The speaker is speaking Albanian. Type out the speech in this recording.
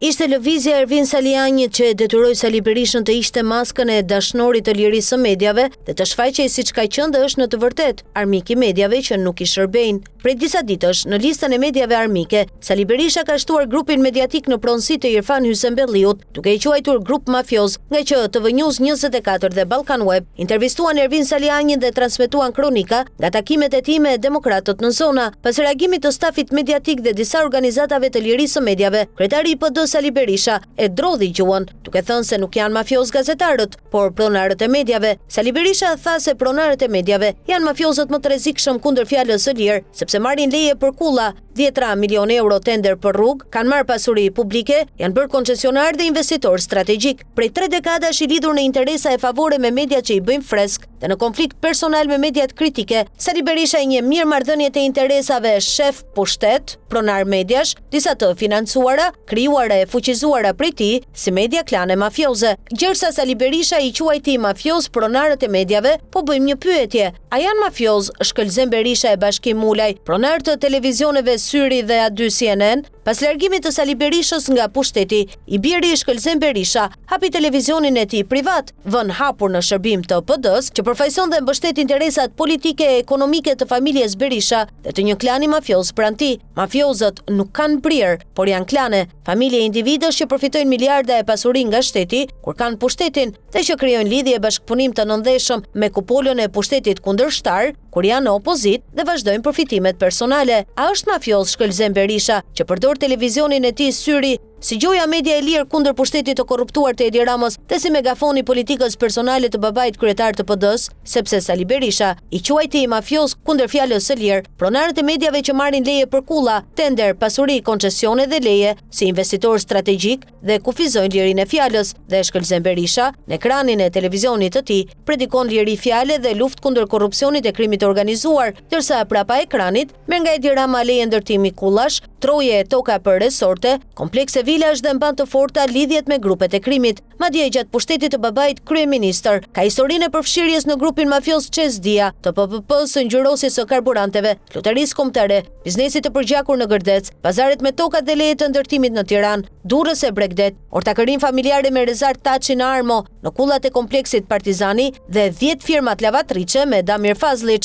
Ishte lëvizja Ervin Salianit që detyroi Sali Berishën të ishte maskën e dashnorit të lirisë së mediave dhe të shfaqej siç ka qenë është në të vërtetë armik i mediave që nuk i shërbejnë. Prej disa ditësh, në listën e mediave armike, Sali Berisha ka shtuar grupin mediatik në pronësi të Irfan Hysenbelliut, duke i quajtur grup mafioz, nga që TV News 24 dhe Balkan Web intervistuan Ervin Salianit dhe transmetuan kronika nga takimet e tij me demokratët në zona. Pas reagimit të stafit mediatik dhe disa organizatave të lirisë së mediave, kryetari i PD Sali Berisha e drodhi gjuhën, duke thënë se nuk janë mafioz gazetarët, por pronarët e mediave. Sali Berisha tha se pronarët e mediave janë mafiozët më të rrezikshëm kundër fjalës së lirë, sepse marrin leje për kulla, 10 milion euro tender për rrugë, kanë marrë pasuri publike, janë bërë koncesionar dhe investitor strategjik. Prej 3 dekadash i lidhur në interesa e favore me media që i bëjmë fresk dhe në konflikt personal me mediat kritike, Sali Berisha i njeh mirë marrëdhëniet e interesave shef pushtet, pronar mediash, disa të financuara, krijuara e fuqizuara prej tij si media klane mafioze. Gjërsa Sali Berisha i quajti mafioz pronarët e mediave, po bëjmë një pyetje. A janë mafioz Shkëlzem Berisha e Bashkim Mulaj, pronar të televizioneve Syri dhe A2 CNN? Pas largimit të Sali Berishës nga pushteti, i biri i Shkëlzem Berisha hapi televizionin e tij privat, vënë hapur në shërbim të PD-s, që përfaqëson dhe mbështet interesat politike e ekonomike të familjes Berisha dhe të një klani mafioz pranë tij. Mafiozët nuk kanë brirë, por janë klane, familje individësh që përfitojnë miliarda e pasuri nga shteti kur kanë pushtetin dhe që krijojnë lidhje bashkëpunim të nëndeshëm me kupolën e pushtetit kundërshtar kur janë në opozit dhe vazhdojnë përfitimet personale. A është mafioz Shkëlzem Berisha që përdor televizionin e tij Syri si gjoja media e lirë kundër pushtetit të korruptuar të Edi Ramës dhe si megafoni politikës personale të babait kryetar të PD-s, sepse Sali Berisha i quajti mafioz kundër fjalës së lirë, pronarët e mediave që marrin leje për kulla, tender, pasuri, koncesione dhe leje si investitor strategjik dhe kufizojnë lirinë e fjalës, dhe Shkëlzem Berisha në ekranin e televizionit të tij predikon liri fjale dhe luftë kundër korrupsionit e krimit të organizuar, ndërsa prapa ekranit merr nga Edi Rama leje ndërtimi kullash, troje e toka për resorte, komplekse vilash dhe mban të forta lidhjet me grupet e krimit. Madje gjatë pushtetit të babait kryeministër, ka historinë e përfshirjes në grupin mafioz Çesdia, të PPP-s së ngjyrosjes së karburanteve, lotarisë kombëtare, biznesit të përgjakur në Gërdec, pazaret me tokat dhe leje të ndërtimit në Tiranë, Durrës e Bregdet, ortakërinë familjare me Rezar Taçi në Armo, në kullat e kompleksit Partizani dhe 10 firmat lavatriçe me Damir Fazliç.